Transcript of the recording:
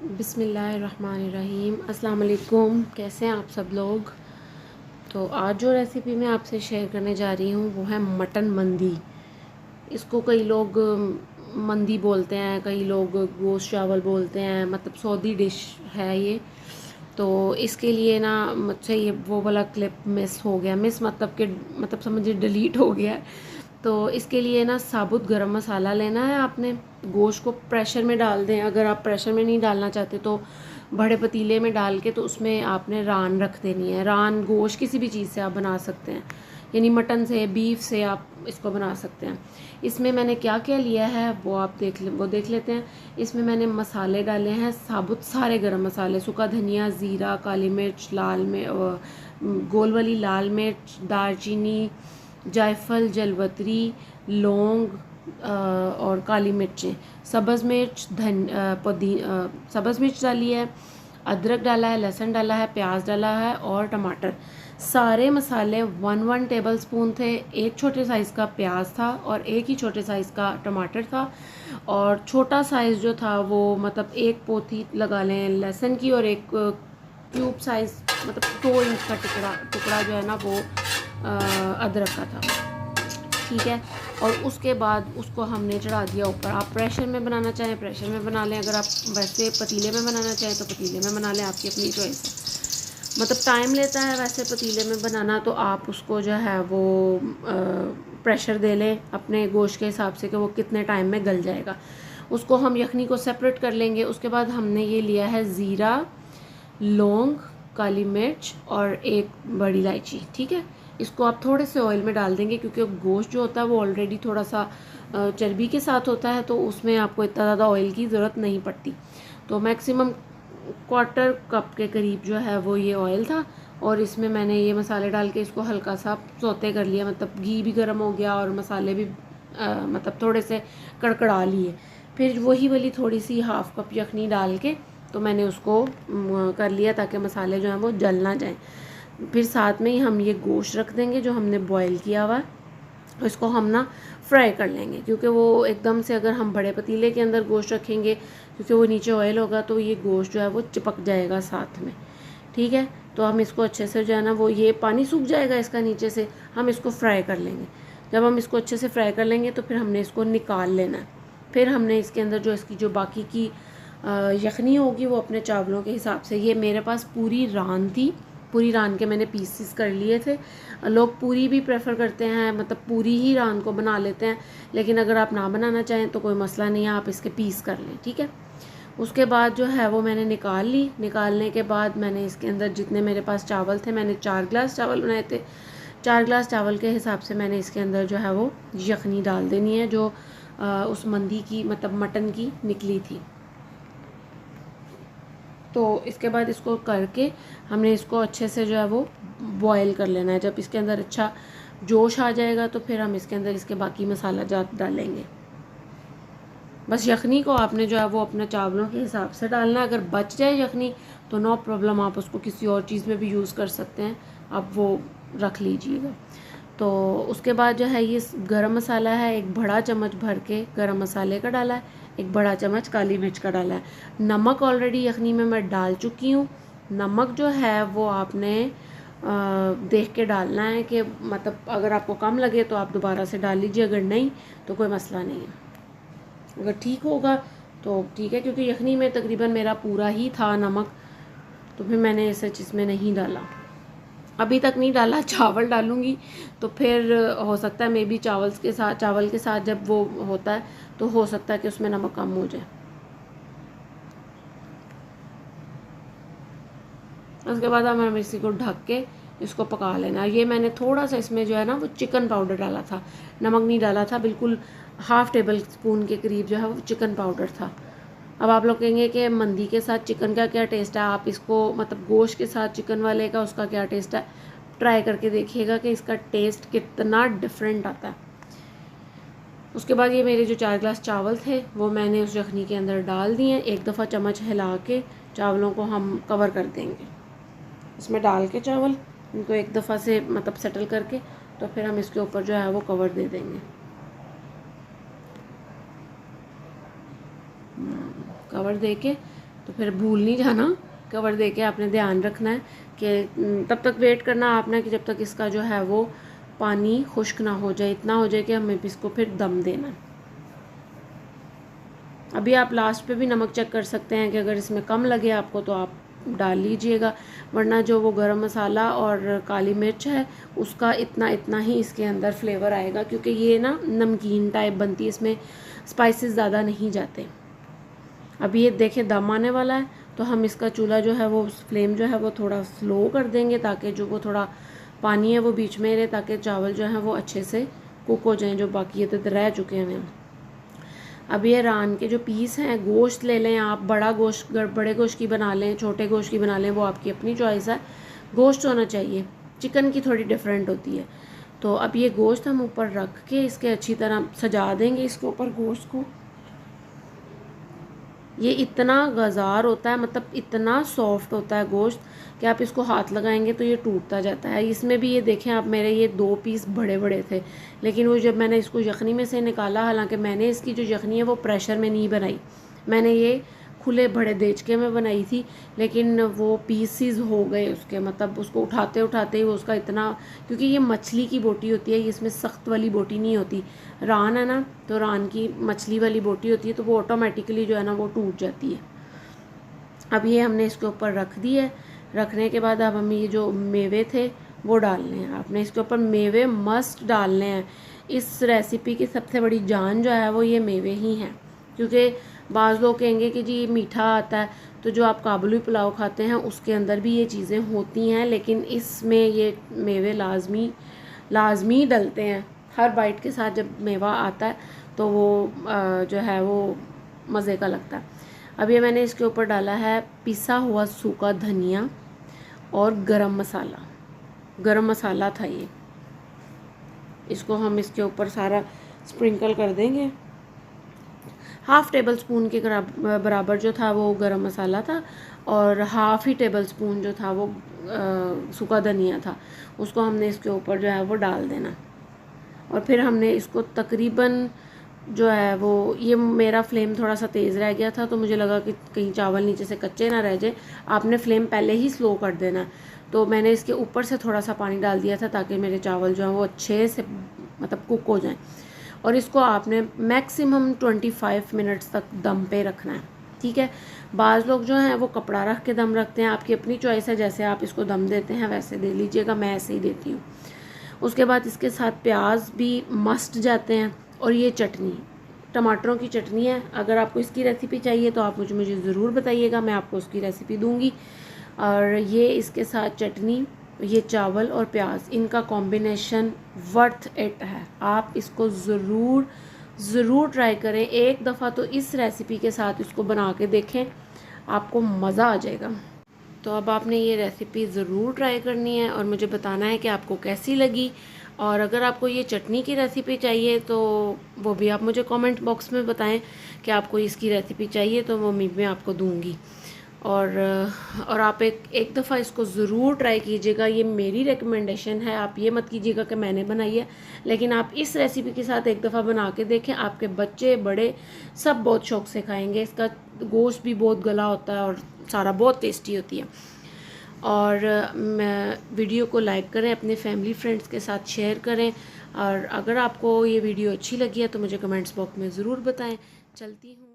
बिस्मिल्लाहिर्रहमानिर्रहीम। अस्सलाम वालेकुम। कैसे हैं आप सब लोग। तो आज जो रेसिपी मैं आपसे शेयर करने जा रही हूँ वो है मटन मंदी। इसको कई लोग मंदी बोलते हैं, कई लोग गोश्त चावल बोलते हैं, मतलब सऊदी डिश है ये। तो इसके लिए ना मुझसे ये वो वाला क्लिप मिस हो गया, मिस मतलब कि मतलब समझिए डिलीट हो गया। तो इसके लिए ना साबुत गरम मसाला लेना है आपने। गोश्त को प्रेशर में डाल दें, अगर आप प्रेशर में नहीं डालना चाहते तो बड़े पतीले में डाल के तो उसमें आपने रान रख देनी है। रान गोश्त किसी भी चीज़ से आप बना सकते हैं, यानी मटन से, बीफ से आप इसको बना सकते हैं। इसमें मैंने क्या क्या लिया है वो देख लेते हैं। इसमें मैंने मसाले डाले हैं साबुत सारे गरम मसाले, सूखा धनिया, ज़ीरा, काली मिर्च, गोल वाली लाल मिर्च, दालचीनी, जायफल, जलवतरी, लौंग और काली मिर्चें, सब्ज़ मिर्च, सब्ज़ मिर्च डाली है, अदरक डाला है, लहसुन डाला है, प्याज डाला है और टमाटर। सारे मसाले 1 टेबल स्पून थे। एक छोटे साइज़ का प्याज था और एक ही छोटे साइज़ का टमाटर था। और छोटा साइज़ जो था वो मतलब एक पोथी लगा लें लहसुन की, और एक क्यूब साइज़ मतलब 2 इंच का टुकड़ा जो है ना वो अदरक का था। ठीक है। और उसके बाद उसको हमने चढ़ा दिया ऊपर। आप प्रेशर में बनाना चाहें प्रेशर में बना लें, अगर आप वैसे पतीले में बनाना चाहें तो पतीले में बना लें, आपकी अपनी चॉइस है। मतलब टाइम लेता है वैसे पतीले में बनाना, तो आप उसको जो है वो प्रेशर दे लें अपने गोश्त के हिसाब से कि वो कितने टाइम में गल जाएगा। उसको हम यखनी को सेपरेट कर लेंगे। उसके बाद हमने ये लिया है ज़ीरा, लौंग, काली मिर्च और एक बड़ी इलायची। ठीक है। इसको आप थोड़े से ऑयल में डाल देंगे क्योंकि गोश्त जो होता है वो ऑलरेडी थोड़ा सा चर्बी के साथ होता है, तो उसमें आपको इतना ज़्यादा ऑयल की ज़रूरत नहीं पड़ती। तो मैक्सिमम 1/4 कप के करीब जो है वो ये ऑयल था, और इसमें मैंने ये मसाले डाल के इसको हल्का सा सौते कर लिया। मतलब घी भी गर्म हो गया और मसाले भी मतलब थोड़े से कड़कड़ा लिए। फिर वही वाली थोड़ी सी 1/2 कप यखनी डाल के तो मैंने उसको कर लिया ताकि मसाले जो हैं वो जल ना जाएं। फिर साथ में ही हम ये गोश्त रख देंगे जो हमने बॉईल किया हुआ, इसको हम ना फ्राई कर लेंगे, क्योंकि वो एकदम से अगर हम बड़े पतीले के अंदर गोश्त रखेंगे, क्योंकि वो नीचे ऑयल होगा, तो ये गोश्त जो है वो चिपक जाएगा साथ में। ठीक है। तो हम इसको अच्छे से जो है ना वो ये पानी सूख जाएगा इसका नीचे से, हम इसको फ्राई कर लेंगे। जब हम इसको अच्छे से फ्राई कर लेंगे तो फिर हमने इसको निकाल लेना है। फिर हमने इसके अंदर जो इसकी जो बाकी की यखनी होगी वो अपने चावलों के हिसाब से, ये मेरे पास पूरी रान थी, पूरी रान के मैंने पीसेस कर लिए थे। लोग पूरी भी प्रेफर करते हैं, मतलब पूरी ही रान को बना लेते हैं, लेकिन अगर आप ना बनाना चाहें तो कोई मसला नहीं है, आप इसके पीस कर लें। ठीक है। उसके बाद जो है वो मैंने निकाल ली। निकालने के बाद मैंने इसके अंदर जितने मेरे पास चावल थे, मैंने 4 गिलास चावल बनाए थे, 4 गिलास चावल के हिसाब से मैंने इसके अंदर जो है वो यखनी डाल देनी है जो उस मंदी की मतलब मटन की निकली थी। तो इसके बाद इसको करके हमने इसको अच्छे से जो है वो बॉयल कर लेना है। जब इसके अंदर अच्छा जोश आ जाएगा तो फिर हम इसके अंदर इसके बाकी मसाला जात डालेंगे। बस यखनी को आपने जो है वो अपने चावलों के हिसाब से डालना है। अगर बच जाए यखनी तो नो प्रॉब्लम, आप उसको किसी और चीज़ में भी यूज़ कर सकते हैं, आप वो रख लीजिएगा। तो उसके बाद जो है ये गरम मसाला है, एक बड़ा चम्मच भर के गरम मसाले का डाला है, एक बड़ा चम्मच काली मिर्च का डाला है। नमक ऑलरेडी यखनी में मैं डाल चुकी हूँ। नमक जो है वो आपने देख के डालना है कि मतलब अगर आपको कम लगे तो आप दोबारा से डाल लीजिए, अगर नहीं तो कोई मसला नहीं है। अगर ठीक होगा तो ठीक है, क्योंकि यखनी में तकरीबन मेरा पूरा ही था नमक, तो फिर मैंने इस चीज़ में नहीं डाला, अभी तक नहीं डाला। चावल डालूंगी तो फिर हो सकता है मे बी चावल के साथ जब वो होता है तो हो सकता है कि उसमें नमक कम हो जाए। उसके बाद हमें इसी को ढक के इसको पका लेना। ये मैंने थोड़ा सा इसमें जो है ना वो चिकन पाउडर डाला था, नमक नहीं डाला था, बिल्कुल 1/2 टेबल स्पून के करीब जो है वो चिकन पाउडर था। अब आप लोग कहेंगे कि मंदी के साथ चिकन का क्या टेस्ट है, आप इसको मतलब गोश्त के साथ चिकन वाले का उसका क्या टेस्ट है, ट्राई करके देखिएगा कि इसका टेस्ट कितना डिफरेंट आता है। उसके बाद ये मेरे जो 4 गिलास चावल थे वो मैंने उस यखनी के अंदर डाल दिए। एक दफ़ा चम्मच हिला के चावलों को हम कवर कर देंगे, इसमें डाल के चावल इनको एक दफ़ा से मतलब सेटल करके, तो फिर हम इसके ऊपर जो है वो कवर दे देंगे। कवर दे के तो फिर भूल नहीं जाना, कवर दे के आपने ध्यान रखना है कि तब तक वेट करना आपने कि जब तक इसका जो है वो पानी खुश्क ना हो जाए, इतना हो जाए कि हमें इसको फिर दम देना है। अभी आप लास्ट पे भी नमक चेक कर सकते हैं कि अगर इसमें कम लगे आपको तो आप डाल लीजिएगा, वरना जो वो गरम मसाला और काली मिर्च है उसका इतना ही इसके अंदर फ्लेवर आएगा, क्योंकि ये ना नमकीन टाइप बनती है, इसमें स्पाइसेस ज़्यादा नहीं जाते। अभी ये देखें दम आने वाला है, तो हम इसका चूल्हा जो है वो फ्लेम जो है वो थोड़ा स्लो कर देंगे, ताकि जो वो थोड़ा पानी है वो बीच में रहे, ताकि चावल जो है वो अच्छे से कुक हो जाएँ, जो बाकी ये तो रह चुके हैं। अब ये रान के जो पीस हैं, गोश्त ले लें आप, बड़ा गोश्त बड़े गोश्त की बना लें, छोटे गोश्त की बना लें, वो आपकी अपनी चॉइस है। गोश्त होना चाहिए, चिकन की थोड़ी डिफरेंट होती है। तो अब ये गोश्त हम ऊपर रख के इसके अच्छी तरह सजा देंगे इसके ऊपर गोश्त को। ये इतना गज़ार होता है, मतलब इतना सॉफ्ट होता है गोश्त कि आप इसको हाथ लगाएंगे तो ये टूटता जाता है। इसमें भी ये देखें आप, मेरे ये 2 पीस बड़े बड़े थे, लेकिन वो जब मैंने इसको यखनी में से निकाला, हालांकि मैंने इसकी जो यखनी है वो प्रेशर में नहीं बनाई, मैंने ये खुले बड़े देचके में बनाई थी, लेकिन वो पीसीज हो गए उसके, मतलब उसको उठाते उठाते ही वो उसका इतना, क्योंकि ये मछली की बोटी होती है, इसमें सख्त वाली बोटी नहीं होती, रान है ना, तो रान की मछली वाली बोटी होती है, तो वो ऑटोमेटिकली जो है ना वो टूट जाती है। अब ये हमने इसके ऊपर रख दी है। रखने के बाद अब हम ये जो मेवे थे वो डालने हैं, आपने इसके ऊपर मेवे मस्ट डालने हैं। इस रेसिपी की सबसे बड़ी जान जो है वो ये मेवे ही हैं, क्योंकि बाज़ लोग कहेंगे कि जी मीठा आता है, तो जो आप काबुली पुलाव खाते हैं उसके अंदर भी ये चीज़ें होती हैं, लेकिन इसमें ये मेवे लाजमी डलते हैं। हर बाइट के साथ जब मेवा आता है तो वो जो है वो मज़े का लगता है। अब ये मैंने इसके ऊपर डाला है पिसा हुआ सूखा धनिया और गरम मसाला था ये, इसको हम इसके ऊपर सारा स्प्रिंकल कर देंगे। 1/2 टेबल स्पून के बराबर जो था वो गरम मसाला था, और 1/2 टेबल स्पून जो था वो सूखा धनिया था, उसको हमने इसके ऊपर जो है वो डाल देना। और फिर हमने इसको तकरीबन जो है वो, ये मेरा फ्लेम थोड़ा सा तेज़ रह गया था, तो मुझे लगा कि कहीं चावल नीचे से कच्चे ना रह जाए, आपने फ्लेम पहले ही स्लो कर देना। तो मैंने इसके ऊपर से थोड़ा सा पानी डाल दिया था, ताकि मेरे चावल जो हैं वो अच्छे से मतलब कुक हो जाएं। और इसको आपने मैक्सिमम 25 मिनट्स तक दम पे रखना है, ठीक है। बाज़ लोग जो हैं वो कपड़ा रख के दम रखते हैं, आपकी अपनी चॉइस है, जैसे आप इसको दम देते हैं वैसे दे लीजिएगा, मैं ऐसे ही देती हूँ। उसके बाद इसके साथ प्याज भी मस्ट जाते हैं, और ये चटनी टमाटरों की चटनी है। अगर आपको इसकी रेसिपी चाहिए तो आप मुझे ज़रूर बताइएगा, मैं आपको उसकी रेसिपी दूंगी। और ये इसके साथ चटनी, ये चावल और प्याज, इनका कॉम्बिनेशन वर्थ इट है। आप इसको ज़रूर ट्राई करें, एक दफ़ा तो इस रेसिपी के साथ इसको बना के देखें, आपको मज़ा आ जाएगा। तो अब आपने ये रेसिपी ज़रूर ट्राई करनी है और मुझे बताना है कि आपको कैसी लगी। और अगर आपको ये चटनी की रेसिपी चाहिए तो वो भी आप मुझे कमेंट बॉक्स में बताएं कि आपको इसकी रेसिपी चाहिए, तो वो मैं आपको दूंगी। और आप एक दफ़ा इसको ज़रूर ट्राई कीजिएगा, ये मेरी रिकमेंडेशन है। आप ये मत कीजिएगा कि मैंने बनाई है, लेकिन आप इस रेसिपी के साथ एक दफ़ा बना के देखें, आपके बच्चे बड़े सब बहुत शौक़ से खाएंगे। इसका गोश्त भी बहुत गला होता है और सारा बहुत टेस्टी होती है। और वीडियो को लाइक करें, अपने फैमिली फ्रेंड्स के साथ शेयर करें, और अगर आपको ये वीडियो अच्छी लगी है तो मुझे कमेंट्स बॉक्स में ज़रूर बताएं। चलती हूँ।